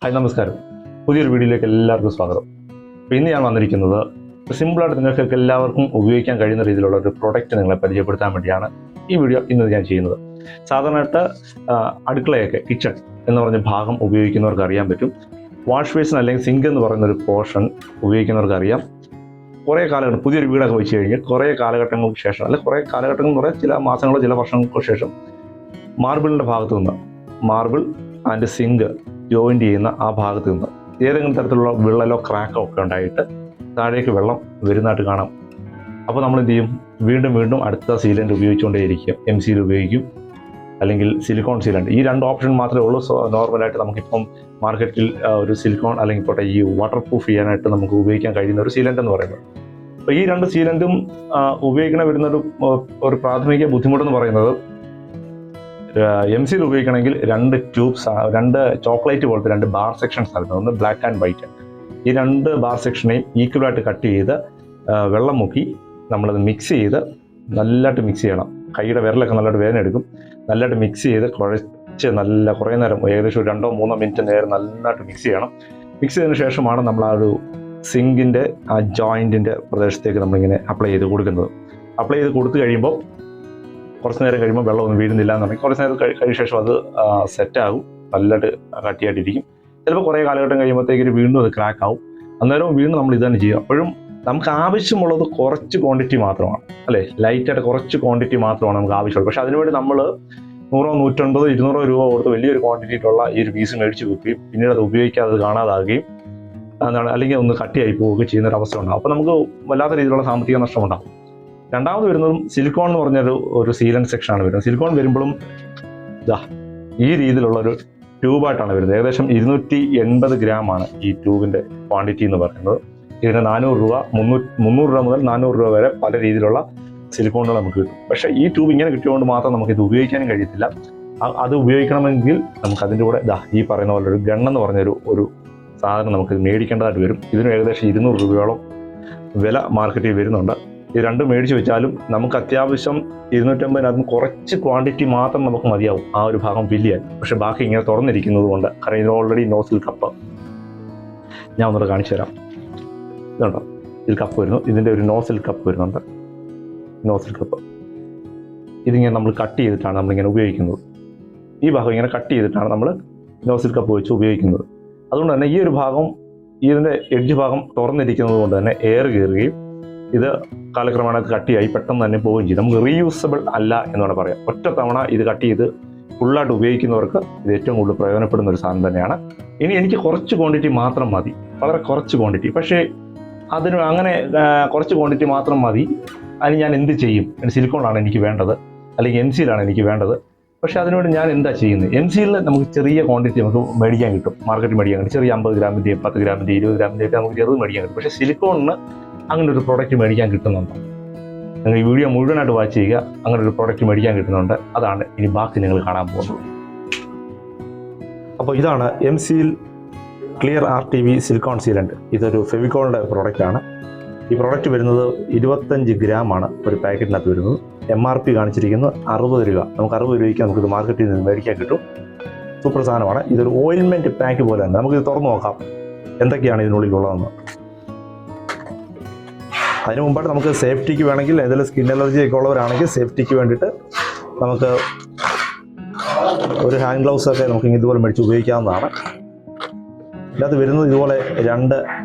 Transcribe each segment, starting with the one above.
Hi നമസ്കാരം. പുതിയൊരു വീഡിയോയിലേക്ക് എല്ലാവർക്കും സ്വാഗതം. അപ്പോൾ ഇന്ന് ഞാൻ വന്നിരിക്കുന്നത് സിമ്പിളായിട്ട് നിങ്ങൾക്ക് എല്ലാവർക്കും ഉപയോഗിക്കാൻ കഴിയുന്ന രീതിയിലുള്ള ഒരു പ്രൊഡക്റ്റ് നിങ്ങളെ പരിചയപ്പെടുത്താൻ വേണ്ടിയാണ് ഈ വീഡിയോ ഇന്ന് ഞാൻ ചെയ്യുന്നത്. സാധാരണയായിട്ട് അടുക്കളയൊക്കെ കിച്ചൺ എന്ന് പറഞ്ഞ ഭാഗം ഉപയോഗിക്കുന്നവർക്ക് അറിയാൻ പറ്റും. വാഷ് ബേസിൻ അല്ലെങ്കിൽ സിങ്ക് എന്ന് പറയുന്ന ഒരു പോർഷൻ ഉപയോഗിക്കുന്നവർക്ക് അറിയാം. കുറേ കാലഘട്ടം പുതിയൊരു വീടൊക്കെ വെച്ച് കഴിഞ്ഞാൽ കുറേ കാലഘട്ടങ്ങൾക്ക് ശേഷം അല്ലെങ്കിൽ കുറേ കാലഘട്ടങ്ങൾ എന്ന് പറയാൻ ചില മാസങ്ങളോ ചില വർഷങ്ങൾക്ക് ശേഷം മാർബിളിൻ്റെ ഭാഗത്തു നിന്ന് മാർബിൾ ആൻഡ് സിങ്ക് ജോയിൻ്റ് ചെയ്യുന്ന ആ ഭാഗത്ത് നിന്ന് ഏതെങ്കിലും തരത്തിലുള്ള വിള്ളലോ ക്രാക്കോ ഒക്കെ ഉണ്ടായിട്ട് താഴേക്ക് വെള്ളം വരുന്നതായിട്ട് കാണാം. അപ്പോൾ നമ്മൾ എന്ത് ചെയ്യും? വീണ്ടും അടുത്ത സീലൻ്റ് ഉപയോഗിച്ചുകൊണ്ടേയിരിക്കും. എംസിയിൽ ഉപയോഗിക്കും, അല്ലെങ്കിൽ സിലിക്കോൺ സീലൻ്റ്. ഈ രണ്ട് ഓപ്ഷൻ മാത്രമേ ഉള്ളൂ. നോർമലായിട്ട് നമുക്കിപ്പം മാർക്കറ്റിൽ ഒരു സിലിക്കോൺ അല്ലെങ്കിൽ പോട്ടെ ഈ വാട്ടർ പ്രൂഫ് ചെയ്യാനായിട്ട് നമുക്ക് ഉപയോഗിക്കാൻ കഴിയുന്ന ഒരു സീലൻ്റ് എന്ന് പറയുന്നത്. അപ്പോൾ ഈ രണ്ട് സീലൻറ്റും ഉപയോഗിക്കണ വരുന്നൊരു പ്രാഥമിക ബുദ്ധിമുട്ടെന്ന് പറയുന്നത് എംസിയിൽ ഉപയോഗിക്കണമെങ്കിൽ രണ്ട് ചോക്ലേറ്റ് പോലത്തെ രണ്ട് ബാർ സെക്ഷൻസ് ആയിരുന്നു. ഒന്ന് ബ്ലാക്ക് ആൻഡ് വൈറ്റ്. ഈ രണ്ട് ബാർ സെക്ഷനെയും ഈക്വലായിട്ട് കട്ട് ചെയ്ത് വെള്ളം മുക്കി നമ്മളത് മിക്സ് ചെയ്ത് നല്ലതായിട്ട് മിക്സ് ചെയ്യണം. കൈയുടെ വിരലൊക്കെ നല്ലതായിട്ട് വേദന എടുക്കും. നല്ലതായിട്ട് മിക്സ് ചെയ്ത് കുഴച്ച് കുറേ നേരം ഏകദേശം 2-3 മിനിറ്റ് നേരം നല്ലതായിട്ട് മിക്സ് ചെയ്യണം. മിക്സ് ചെയ്തതിന് ശേഷമാണ് നമ്മൾ ആ ഒരു സിങ്കിൻ്റെ ആ ജോയിൻറ്റിൻ്റെ പ്രദേശത്തേക്ക് നമ്മളിങ്ങനെ അപ്ലൈ ചെയ്ത് കൊടുക്കുന്നത്. അപ്ലൈ ചെയ്ത് കൊടുത്തു കഴിയുമ്പോൾ കുറച്ച് നേരം കഴിയുമ്പോൾ വെള്ളമൊന്നും വീഴുന്നില്ല എന്നുണ്ടെങ്കിൽ കുറച്ച് നേരം കഴിഞ്ഞ ശേഷം അത് സെറ്റാകും, നല്ലതായിട്ട് കട്ടിയായിട്ടിരിക്കും. ചിലപ്പോൾ കുറേ കാലഘട്ടം കഴിയുമ്പോഴത്തേക്ക് വീണ്ടും അത് ക്രാക്ക് ആവും. അന്നേരം വീണ്ടും നമ്മൾ ഇത് തന്നെ ചെയ്യും. അപ്പോഴും നമുക്ക് ആവശ്യമുള്ളത് കുറച്ച് ക്വാണ്ടിറ്റി മാത്രമാണ്, അല്ലേ? ലൈറ്റായിട്ട് കുറച്ച് ക്വാണ്ടിറ്റി മാത്രമാണ് നമുക്ക് ആവശ്യമുള്ളത്. പക്ഷേ അതിനുവേണ്ടി നമ്മൾ 100, 150, 200 രൂപ കൊടുത്ത് വലിയൊരു ക്വാണ്ടിറ്റിയിലുള്ള ഈ ഒരു പീസ് മേടിച്ച് വെക്കുകയും പിന്നീട് അത് ഉപയോഗിക്കാതെ കാണാതാകുകയും അല്ലെങ്കിൽ ഒന്ന് കട്ടിയായി പോവുകയും ചെയ്യുന്നൊരവസ്ഥ ഉണ്ടാകും. അപ്പോൾ നമുക്ക് വല്ലാത്ത രീതിയിലുള്ള സാമ്പത്തിക നഷ്ടമുണ്ടാകും. രണ്ടാമത് വരുന്നതും സിലിക്കോൺ എന്ന് പറഞ്ഞൊരു സീലൻ സെക്ഷനാണ് വരുന്നത്. സിലിക്കോൺ വരുമ്പോഴും ഈ രീതിയിലുള്ളൊരു ട്യൂബായിട്ടാണ് വരുന്നത്. ഏകദേശം 280 ഗ്രാമാണ് ഈ ട്യൂബിൻ്റെ ക്വാണ്ടിറ്റി എന്ന് പറയുന്നത്. ഇതിന് 400 രൂപ, 300 രൂപ മുതൽ 400 രൂപ വരെ പല രീതിയിലുള്ള സിലിക്കോണുകൾ നമുക്ക് കിട്ടും. പക്ഷേ ഈ ട്യൂബ് ഇങ്ങനെ കിട്ടിയതുകൊണ്ട് മാത്രം നമുക്കിത് ഉപയോഗിക്കാനും കഴിയത്തില്ല. അത് ഉപയോഗിക്കണമെങ്കിൽ നമുക്ക് അതിൻ്റെ കൂടെ ഈ പറയുന്ന പോലെ ഒരു ഗണ്ണെന്ന് പറഞ്ഞൊരു സാധനം നമുക്ക് മേടിക്കേണ്ടതായിട്ട് വരും. ഇതിന് ഏകദേശം 200 രൂപയോളം വില മാർക്കറ്റിൽ വരുന്നുണ്ട്. ഈ രണ്ടും മേടിച്ച് വെച്ചാലും നമുക്ക് അത്യാവശ്യം 250 കുറച്ച് ക്വാണ്ടിറ്റി മാത്രം നമുക്ക് മതിയാവും ആ ഒരു ഭാഗം ഫില്ല് ചെയ്യാൻ. പക്ഷെ ബാക്കി ഇങ്ങനെ തുറന്നിരിക്കുന്നത് കൊണ്ട്, കാരണം ഇത് ഓൾറെഡി നോസിൽ കപ്പ് ഞാൻ ഒന്നുകൂടെ കാണിച്ചു തരാം. ഇതുണ്ടോ, ഇതിൽ കപ്പ് വരുന്നു. ഇതിൻ്റെ ഒരു നോസിൽ കപ്പ് വരുന്നുണ്ട്. നോസിൽ കപ്പ് ഇതിങ്ങനെ നമ്മൾ കട്ട് ചെയ്തിട്ടാണ് നമ്മളിങ്ങനെ ഉപയോഗിക്കുന്നത്. ഈ ഭാഗം ഇങ്ങനെ കട്ട് ചെയ്തിട്ടാണ് നമ്മൾ നോസിൽ കപ്പ് വെച്ച് ഉപയോഗിക്കുന്നത്. അതുകൊണ്ട് തന്നെ ഈ ഒരു ഭാഗം, ഇതിൻ്റെ എഡ്ജ് ഭാഗം തുറന്നിരിക്കുന്നത് കൊണ്ട് തന്നെ എയർ കയറുകയും ഇത് കാലക്രമേണ കട്ടിയായി പെട്ടെന്ന് തന്നെ പോവുകയും ചെയ്യും. നമുക്ക് റീയൂസബിൾ അല്ല എന്ന് വേണം പറയാം. ഒറ്റ തവണ ഇത് കട്ട് ചെയ്ത് ഫുള്ളായിട്ട് ഉപയോഗിക്കുന്നവർക്ക് ഇത് ഏറ്റവും കൂടുതൽ പ്രയോജനപ്പെടുന്ന ഒരു സാധനം തന്നെയാണ്. ഇനി എനിക്ക് കുറച്ച് ക്വാണ്ടിറ്റി മാത്രം മതി, വളരെ കുറച്ച് ക്വാണ്ടിറ്റി. പക്ഷേ അതിന് അങ്ങനെ കുറച്ച് ക്വാണ്ടിറ്റി മാത്രം മതി. അതിന് ഞാൻ എന്ത് ചെയ്യും? സിലിക്കോണാണ് എനിക്ക് വേണ്ടത്, അല്ലെങ്കിൽ എംസിയിലാണ് എനിക്ക് വേണ്ടത്. പക്ഷേ അതിനുവേണ്ടി ഞാൻ എന്താ ചെയ്യുന്നത്? എംസിയിൽ നമുക്ക് ചെറിയ ക്വാണ്ടിറ്റി നമുക്ക് മേടിക്കാൻ കിട്ടും, മാർക്കറ്റിൽ മേടിക്കാൻ കിട്ടും. ചെറിയ 50 ഗ്രാമിൻ്റെയും 10 ഗ്രാമിൻ്റെയും 20 ഗ്രാമിൻ്റെയും നമുക്ക് ചെറുത് മേടിക്കാൻ കിട്ടും. പക്ഷേ സിലിക്കോണിന് അങ്ങനെ ഒരു പ്രോഡക്റ്റ് മേടിക്കാൻ കിട്ടുന്നുണ്ട്. നിങ്ങൾ ഈ വീഡിയോ മുഴുവനായിട്ട് വാച്ച് ചെയ്യുക. അങ്ങനെ ഒരു പ്രോഡക്റ്റ് മേടിക്കാൻ കിട്ടുന്നുണ്ട്. അതാണ് ഇനി ബാക്കി നിങ്ങൾ കാണാൻ പോകുന്നത്. അപ്പോൾ ഇതാണ് എംസിയിൽ ക്ലിയർ RTV സിലിക്കോൺ സീലൻ്റ്. ഇതൊരു ഫെവിക്കോളിൻ്റെ പ്രോഡക്റ്റാണ്. ഈ പ്രോഡക്റ്റ് വരുന്നത് 25 ഗ്രാമാണ് ഒരു പാക്കറ്റിനകത്ത് വരുന്നത്. MRP കാണിച്ചിരിക്കുന്നത് 60 രൂപ. നമുക്ക് 60 രൂപയ്ക്ക് നമുക്കിത് മാർക്കറ്റിൽ നിന്ന് മേടിക്കാൻ കിട്ടും. സൂപ്പർ സാധനമാണ്. ഇതൊരു ഓയിൽമെൻറ്റ് പാക്ക് പോലെ തന്നെ. നമുക്കിത് തുറന്നു നോക്കാം എന്തൊക്കെയാണ് ഇതിനുള്ളിലുള്ളതെന്ന്. അതിന് മുമ്പായിട്ട് നമുക്ക് സേഫ്റ്റിക്ക് വേണമെങ്കിൽ, ഏതെങ്കിലും സ്കിൻ അലർജി ഒക്കെ ഉള്ളവരാണെങ്കിൽ സേഫ്റ്റിക്ക് വേണ്ടിയിട്ട് നമുക്ക് ഒരു ഹാൻഡ് ഗ്ലൗസ് ഒക്കെ നമുക്ക് ഇതുപോലെ മേടിച്ച് ഉപയോഗിക്കാവുന്നതാണ്. ഇതിനകത്ത് വരുന്നത് ഇതുപോലെ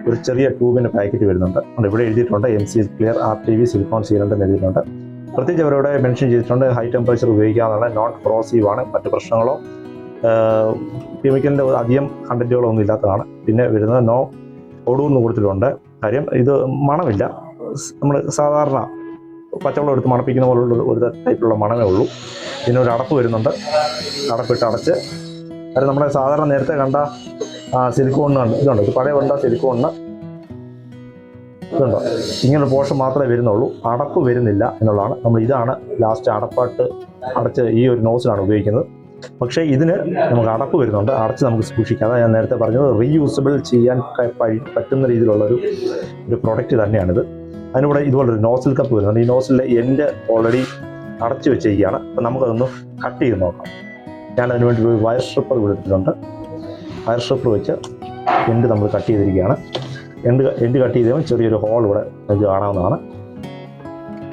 ഒരു ചെറിയ ട്യൂബിൻ്റെ പാക്കറ്റ് വരുന്നുണ്ട്. ഇവിടെ എഴുതിയിട്ടുണ്ട് എംസിയിൽ ക്ലിയർ RTV സിലിക്കോൺ സീലൻ്റ് എന്ന് എഴുതിയിട്ടുണ്ട്. പ്രത്യേകിച്ച് അവരോട് മെൻഷൻ ചെയ്തിട്ടുണ്ട് ഹൈ ടെമ്പറേച്ചർ ഉപയോഗിക്കാവുന്നതാണ്, നോൺ കൊറോസീവ് ആണ്, മറ്റ് പ്രശ്നങ്ങളോ കെമിക്കലിൻ്റെ അധികം കണ്ടൻറ്റുകളോ ഒന്നും ഇല്ലാത്തതാണ്. പിന്നെ വരുന്നത് നോ ഒടൂർ എന്ന് കൊടുത്തിട്ടുണ്ട്. കാര്യം ഇത് മണമില്ല. നമ്മൾ സാധാരണ പച്ചവെള്ളം എടുത്ത് മണപ്പിക്കുന്ന പോലുള്ള ഒരു ടൈപ്പിലുള്ള മണമേ ഉള്ളൂ. ഇതിനൊരു അടപ്പ് വരുന്നുണ്ട്. അടപ്പിട്ട് അടച്ച് കാര്യം നമ്മുടെ സാധാരണ നേരത്തെ കണ്ട സിലിക്കോണിനാണ്. ഇതുണ്ട്, ഇത് പഴയ കൊണ്ട സിലിക്കോണിന് ഇതുണ്ടോ, ഇങ്ങനൊരു പോർഷൻ മാത്രമേ വരുന്നുള്ളൂ. അടപ്പ് വരുന്നില്ല എന്നുള്ളതാണ്. ഇതാണ് ലാസ്റ്റ് അടപ്പായിട്ട് അടച്ച് ഈ ഒരു നോസിലാണ് ഉപയോഗിക്കുന്നത്. പക്ഷേ ഇതിന് നമുക്ക് അടപ്പ് വരുന്നുണ്ട്. അടച്ച് നമുക്ക് സൂക്ഷിക്കാം. അതാണ് ഞാൻ നേരത്തെ പറഞ്ഞത്, റീയൂസബിൾ ചെയ്യാൻ പറ്റുന്ന രീതിയിലുള്ളൊരു പ്രോഡക്റ്റ് തന്നെയാണിത്. അതിനൂടെ ഇതുപോലൊരു നോസിൽ കപ്പ് വരുന്നുണ്ട്. ഈ നോസിലെ എൻഡ് ഓൾറെഡി അടച്ചു വെച്ചിരിക്കുകയാണ്. അപ്പം നമുക്കതൊന്ന് കട്ട് ചെയ്ത് നോക്കാം. ഞാൻ അതിനുവേണ്ടി ഒരു വയർ സ്ട്രിപ്പർ കൊടുത്തിട്ടുണ്ട്. ഫയർ സ്ട്രിപ്പർ വെച്ച് എൻഡ് നമ്മൾ കട്ട് ചെയ്തിരിക്കുകയാണ്. എൻഡ് കട്ട് ചെയ്തപ്പോൾ ചെറിയൊരു ഹോൾ ഇവിടെ നമുക്ക് കാണാവുന്നതാണ്.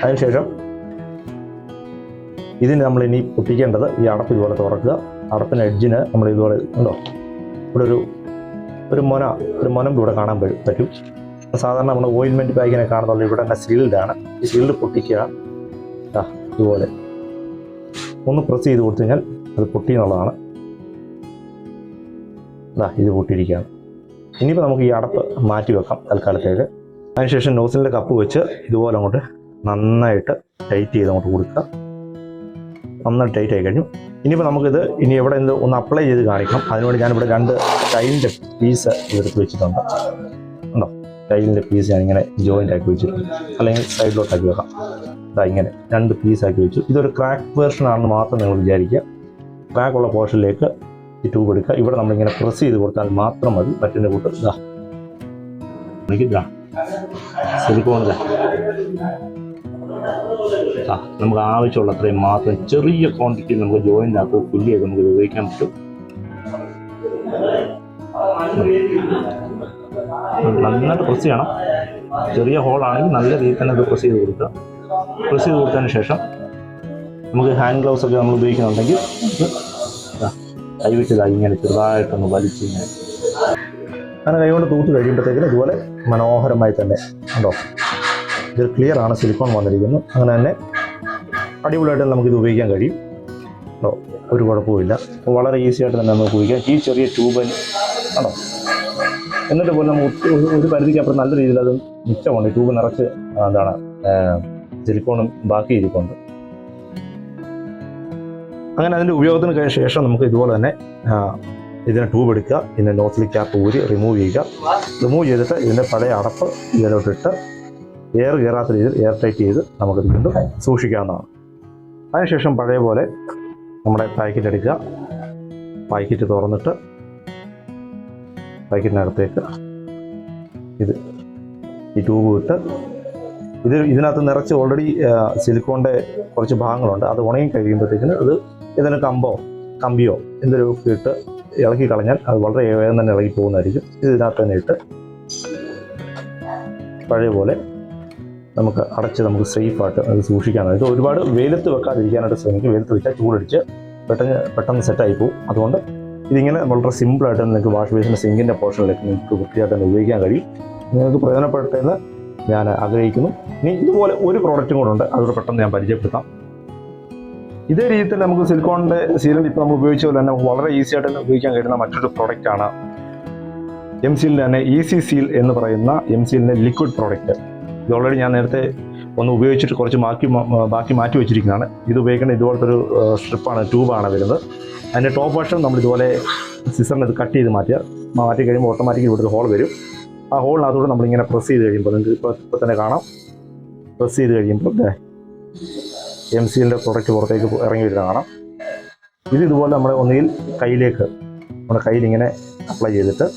അതിനുശേഷം ഇതിന് നമ്മൾ ഇനി പൊട്ടിക്കേണ്ടത് ഈ അടപ്പ് ഇതുപോലെ തുറക്കുക. അടപ്പിൻ്റെ എഡ്ജിന് നമ്മൾ ഇതുപോലെ ഉണ്ടോ ഇവിടെ ഒരു മൊനം ഇവിടെ കാണാൻ പറ്റും. സാധാരണ നമ്മൾ ഓയിൽമെൻറ്റ് പാക്കിനെ കാണുന്നുള്ളൂ. ഇവിടെ തന്നെ സീൽഡാണ്. ഈ സീൽഡ് പൊട്ടിക്കുക. ഇതുപോലെ ഒന്ന് പ്രസ് ചെയ്ത് കൊടുത്തു കഴിഞ്ഞാൽ അത് പൊട്ടി എന്നുള്ളതാണ്. ഇത് പൊട്ടിയിരിക്കുകയാണ്. ഇനിയിപ്പോൾ നമുക്ക് ഈ അടപ്പ് മാറ്റി വെക്കാം തൽക്കാലത്തേക്ക്. അതിനുശേഷം നോസിലിൻ്റെ കപ്പ് വെച്ച് ഇതുപോലെ അങ്ങോട്ട് നന്നായിട്ട് ടൈറ്റ് ചെയ്ത് അങ്ങോട്ട് കൊടുക്കുക. നന്നായിട്ട് ടൈറ്റ് ആയി കഴിഞ്ഞു. ഇനിയിപ്പോൾ നമുക്കിത് എവിടെ ഒന്ന് അപ്ലൈ ചെയ്ത് കാണിക്കണം. അതിനുവേണ്ടി ഞാനിവിടെ 2 ടൈലിൻ്റെ പീസ് എടുത്ത് വെച്ചിട്ടുണ്ട്. ഉണ്ടോ, ടൈലിൻ്റെ പീസ് ഞാനിങ്ങനെ ജോയിൻ്റ് ആക്കി വെച്ചിട്ടുണ്ട്. അല്ലെങ്കിൽ സൈഡിലോട്ടാക്കി വെക്കാം. ഇങ്ങനെ 2 പീസാക്കി വെച്ചു. ഇതൊരു ക്രാക്ക് വേർഷൻ ആണെന്ന് മാത്രം നിങ്ങൾ വിചാരിക്കുക. ക്രാക്കുള്ള പോർഷനിലേക്ക് ഈ ട്യൂബ് എടുക്കുക. ഇവിടെ നമ്മളിങ്ങനെ പ്രസ് ചെയ്ത് കൊടുത്താൽ മാത്രം മതി. മറ്റൊരു കൂട്ട് സിലിക്കോൺ നമുക്ക് ആവശ്യമുള്ള അത്രയും മാത്രം ചെറിയ ക്വാണ്ടിറ്റി നമുക്ക് ജോയിൻ്റിനകത്ത് ഫില്ല് ചെയ്ത് നമുക്ക് ഉപയോഗിക്കാൻ പറ്റും. നന്നായിട്ട് പ്രസ് ചെയ്യണം. ചെറിയ ഹോളാണെങ്കിൽ നല്ല രീതിയിൽ തന്നെ അത് പ്രസ് ചെയ്ത് കൊടുക്കുക. പ്രസ് ചെയ്ത് കൊടുത്തതിന് ശേഷം നമുക്ക് ഹാൻഡ് ഗ്ലൗസ് ഒക്കെ നമ്മൾ ഉപയോഗിക്കുന്നുണ്ടെങ്കിൽ കൈവിട്ടതായി ഇങ്ങനെ ചെറുതായിട്ടൊന്ന് വലിച്ച് അങ്ങനെ കൈകൊണ്ട് തൂത്ത് കഴിയുമ്പോഴത്തേക്കിന് ഇതുപോലെ മനോഹരമായി തന്നെ ഉണ്ടോ, ഇത് ക്ലിയർ ആണ്, സിലിക്കോൺ വന്നിരിക്കുന്നു. അങ്ങനെ തന്നെ അടിപൊളിയായിട്ട് നമുക്കിത് ഉപയോഗിക്കാൻ കഴിയും. ഉണ്ടോ, ഒരു കുഴപ്പമില്ല. വളരെ ഈസി ആയിട്ട് തന്നെ നമുക്ക് ഉപയോഗിക്കാം. ഈ ചെറിയ ട്യൂബിന് ആണോ, എന്നിട്ട് പോലും നമുക്ക് ഒരു പരിധിക്ക് അപ്പുറം നല്ല രീതിയിൽ അത് മിച്ചമുണ്ട്. ട്യൂബ് നിറച്ച് സിലിക്കോണും ബാക്കി ഇരിപ്പുണ്ട്. അങ്ങനെ അതിൻ്റെ ഉപയോഗത്തിന് ശേഷം നമുക്ക് ഇതുപോലെ തന്നെ ഇതിനെ ട്യൂബ് എടുക്കുക. ഇതിൻ്റെ നോസിൽ ക്യാപ്പ് ഊരി റിമൂവ് ചെയ്യുക. റിമൂവ് ചെയ്തിട്ട് ഇതിൻ്റെ പഴയ അടപ്പ് ഇതിലോട്ടിട്ട് എയർ കയറാത്ത രീതിയിൽ എയർ ടൈറ്റ് ചെയ്ത് നമുക്കിത് വീണ്ടും സൂക്ഷിക്കാവുന്നതാണ്. അതിനുശേഷം പഴയ പോലെ നമ്മുടെ പാക്കറ്റ് എടുക്കുക. പാക്കറ്റ് തുറന്നിട്ട് പാക്കറ്റിനകത്തേക്ക് ഈ ട്യൂബ് ഇട്ട് ഇതിനകത്ത് നിറച്ച് ഓൾറെഡി സിലിക്കോണിൻ്റെ കുറച്ച് ഭാഗങ്ങളുണ്ട്. അത് ഉണങ്ങി കഴിയുമ്പോഴത്തേക്കിന് അത് ഏതെങ്കിലും കമ്പിയോ എന്തൊരു ഇട്ട് ഇളക്കി കളഞ്ഞാൽ അത് വളരെ വേഗം തന്നെ ഇളകി പോകുന്നതായിരിക്കും. ഇതിനകത്ത് തന്നെ ഇട്ട് പഴയ പോലെ നമുക്ക് അടച്ച് നമുക്ക് സേഫായിട്ട് അത് സൂക്ഷിക്കാനായിട്ട് ഒരുപാട് വെയിലത്ത് വെക്കാതിരിക്കാനായിട്ട് ശ്രമിക്കും. വെയിലത്ത് വെച്ചാൽ ചൂടടിച്ച് പെട്ടെന്ന് സെറ്റായി പോകും. അതുകൊണ്ട് ഇതിങ്ങനെ വളരെ സിമ്പിളായിട്ട് നിങ്ങൾക്ക് വാഷ് ബേസിൻ്റെ സിങ്കിൻ്റെ പോർഷനിലേക്ക് നിങ്ങൾക്ക് വൃത്തിയായിട്ട് തന്നെ ഉപയോഗിക്കാൻ കഴിയും. നിങ്ങൾക്ക് പ്രയോജനപ്പെട്ടതെന്ന് ഞാൻ ആഗ്രഹിക്കുന്നു. ഇനി ഇതുപോലെ ഒരു പ്രോഡക്റ്റും കൂടെ ഉണ്ട്, അതുകൂടെ പെട്ടെന്ന് ഞാൻ പരിചയപ്പെടുത്താം. ഇതേ രീതിയിൽ നമുക്ക് സിലിക്കോണിൻ്റെ സീലൻ്റ് ഇപ്പോൾ നമ്മൾ ഉപയോഗിച്ച പോലെ തന്നെ വളരെ ഈസി ആയിട്ട് തന്നെ ഉപയോഗിക്കാൻ കഴിയുന്ന മറ്റൊരു പ്രോഡക്റ്റാണ് എംസീലിൻ്റെ തന്നെ ഈസി സീൽ എന്ന് പറയുന്ന എംസീലിൻ്റെ ലിക്വിഡ് പ്രോഡക്റ്റ്. ഇത് ഓൾറെഡി ഞാൻ നേരത്തെ ഒന്ന് ഉപയോഗിച്ചിട്ട് കുറച്ച് ബാക്കി മാറ്റി വെച്ചിരിക്കുന്നതാണ്. ഇത് ഉപയോഗിക്കേണ്ട ഇതുപോലത്തെ ഒരു ട്യൂബാണ് വരുന്നത്. അതിൻ്റെ ടോപ്പ് വശം നമ്മൾ ഇതുപോലെ സിസറിന് ഇത് കട്ട് ചെയ്ത് മാറ്റി കഴിയുമ്പോൾ ഓട്ടോമാറ്റിക്കലി ഇവിടെ ഒരു ഹോൾ വരും. ആ ഹോളിനകത്തോടെ നമ്മളിങ്ങനെ പ്രസ് ചെയ്ത് കഴിയുമ്പോൾ നിങ്ങൾക്ക് ഇപ്പോൾ തന്നെ കാണാം. പ്രസ് ചെയ്ത് കഴിയുമ്പോൾ എംസീലിൻ്റെ പ്രോഡക്റ്റ് പുറത്തേക്ക് ഇറങ്ങി വരുന്ന കാണാം. ഇതുപോലെ നമ്മൾ ഒന്നുകിൽ നമ്മുടെ കയ്യിലിങ്ങനെ അപ്ലൈ ചെയ്തിട്ട്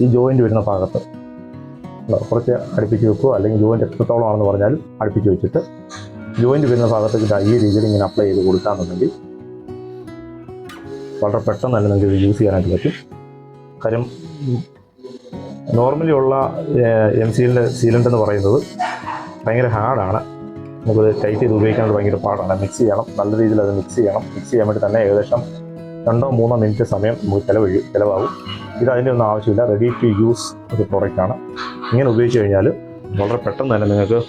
ഈ ജോയിൻ്റ് വരുന്ന ഭാഗത്ത് കുറച്ച് അടുപ്പിച്ച് വെക്കുക. അല്ലെങ്കിൽ ജോയിൻ്റ് എത്രത്തോളം ആണെന്ന് പറഞ്ഞാലും അടുപ്പിച്ച് വെച്ചിട്ട് ജോയിൻ്റ് വരുന്ന ഭാഗത്തേക്ക് ഈ രീതിയിൽ ഇങ്ങനെ അപ്ലൈ ചെയ്ത് കൊടുക്കാമെന്നുണ്ടെങ്കിൽ വളരെ പെട്ടെന്ന് തന്നെ നിങ്ങൾക്ക് ഇത് യൂസ് ചെയ്യാനായിട്ട് പറ്റും. കാര്യം നോർമലി ഉള്ള എംസീലിൻ്റെ സീലൻ്റ് എന്ന് പറയുന്നത് ഭയങ്കര ഹാർഡാണ്. നമുക്കത് ടൈറ്റ് ചെയ്ത് ഉപയോഗിക്കാനായിട്ട് ഭയങ്കര പാടാണ്. മിക്സ് ചെയ്യണം, നല്ല രീതിയിൽ അത് മിക്സ് ചെയ്യണം. മിക്സ് ചെയ്യാൻ വേണ്ടി തന്നെ ഏകദേശം 2-3 മിനിറ്റ് സമയം നമുക്ക് ചിലവാകും. ഇത് അതിൻ്റെ ഒന്നും ആവശ്യമില്ല. റെഡി ടു യൂസ് ഒരു പ്രോഡക്റ്റാണ്. ഇങ്ങനെ ഉപയോഗിച്ച് കഴിഞ്ഞാൽ വളരെ പെട്ടെന്ന് തന്നെ നിങ്ങൾക്ക്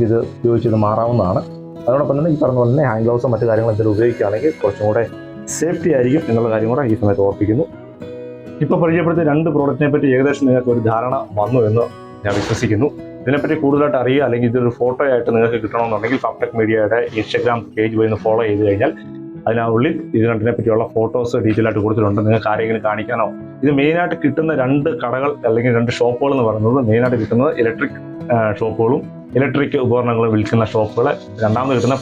ഇത് ഉപയോഗിച്ച് മാറാവുന്നതാണ്. അതോടൊപ്പം തന്നെ ഈ പറഞ്ഞ പോലെ തന്നെ ഹാൻഡ് ഗ്ലൗസോ മറ്റു കാര്യങ്ങൾ എന്തെങ്കിലും ഉപയോഗിക്കുകയാണെങ്കിൽ കുറച്ചും കൂടെ സേഫ്റ്റി ആയിരിക്കും എന്നുള്ള കാര്യം കൂടെ ഈ സമയത്ത് ഓർപ്പിക്കുന്നു. ഇപ്പോൾ പരിചയപ്പെടുത്തിയ 2 പ്രോഡക്റ്റിനെ പറ്റി ഏകദേശം നിങ്ങൾക്ക് ഒരു ധാരണ വന്നു എന്ന് ഞാൻ വിശ്വസിക്കുന്നു. ഇതിനെപ്പറ്റി കൂടുതലായിട്ട് അറിയുക അല്ലെങ്കിൽ ഇതൊരു ഫോട്ടോ ആയിട്ട് നിങ്ങൾക്ക് കിട്ടണമെന്നുണ്ടെങ്കിൽ FAB TECH മീഡിയയുടെ ഇൻസ്റ്റാഗ്രാം പേജ് പോയി ഫോളോ ചെയ്ത് കഴിഞ്ഞാൽ അതിനുള്ളിൽ ഇത് രണ്ടിനെ പറ്റിയുള്ള ഫോട്ടോസ് ഡീറ്റെയിൽ ആയിട്ട് കൊടുത്തിട്ടുണ്ട്. നിങ്ങൾക്ക് ആരെങ്കിലും കാണിക്കാനോ. ഇത് മെയിനായിട്ട് കിട്ടുന്ന 2 കടകൾ അല്ലെങ്കിൽ 2 ഷോപ്പുകൾ എന്ന് പറയുന്നത് മെയിനായിട്ട് കിട്ടുന്നത് ഇലക്ട്രിക് ഷോപ്പുകളും ഇലക്ട്രിക് ഉപകരണങ്ങൾ വിൽക്കുന്ന ഷോപ്പുകൾ, രണ്ടാമത് കിട്ടുന്ന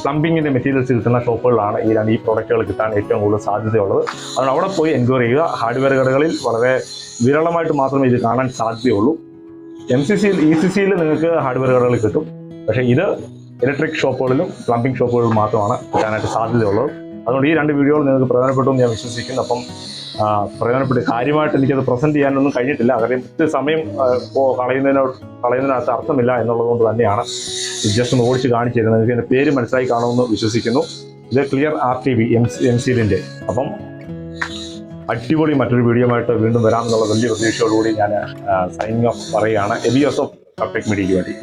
പ്ലംബിങ്ങിൻ്റെ മെറ്റീരിയൽസ് കിട്ടുന്ന ഷോപ്പുകളിലാണ് ഈ പ്രോഡക്റ്റുകൾ കിട്ടാൻ ഏറ്റവും കൂടുതൽ സാധ്യതയുള്ളത്. അതുകൊണ്ട് അവിടെ പോയി എൻക്വയറി ചെയ്യുക. ഹാർഡ്വെയർ കടകളിൽ വളരെ വിരളമായിട്ട് മാത്രമേ ഇത് കാണാൻ സാധ്യതയുള്ളൂ. ECCയിൽ നിങ്ങൾക്ക് ഹാർഡ്വെയർ കടകളിൽ കിട്ടും. പക്ഷേ ഇത് ഇലക്ട്രിക് ഷോപ്പുകളിലും പ്ലംബിംഗ് ഷോപ്പുകളിലും മാത്രമാണ് കിട്ടാനായിട്ട് സാധ്യതയുള്ളത്. അതുകൊണ്ട് ഈ 2 വീഡിയോകൾ നിങ്ങൾക്ക് പ്രയോജനപ്പെട്ടു എന്ന് ഞാൻ വിശ്വസിക്കുന്നു. അപ്പം പ്രയോജനപ്പെട്ട് കാര്യമായിട്ട് എനിക്കത് പ്രസൻറ്റ് ചെയ്യാനൊന്നും കഴിഞ്ഞിട്ടില്ല. കാര്യം ഒത്തിരി സമയം കളയുന്നതിനകത്ത് അർത്ഥമില്ല എന്നുള്ളത് കൊണ്ട് തന്നെയാണ് ജസ്റ്റ് ഒന്ന് ഓടിച്ച് കാണിച്ചു തരുന്നത്. നിങ്ങൾക്ക് എൻ്റെ പേര് മനസ്സിലായി കാണുമെന്ന് വിശ്വസിക്കുന്നു. ഇത് ക്ലിയർ RTV MCലിൻ്റെ. അപ്പം അടിപൊളി മറ്റൊരു വീഡിയോ ആയിട്ട് വീണ്ടും വരാമെന്നുള്ള വലിയ പ്രതീക്ഷയോടുകൂടി ഞാൻ സൈനിങ് ഓഫ് പറയുകയാണ്. എബിയോസ് ഓഫ് FAB TECH മീഡിയയ്ക്ക് വേണ്ടി.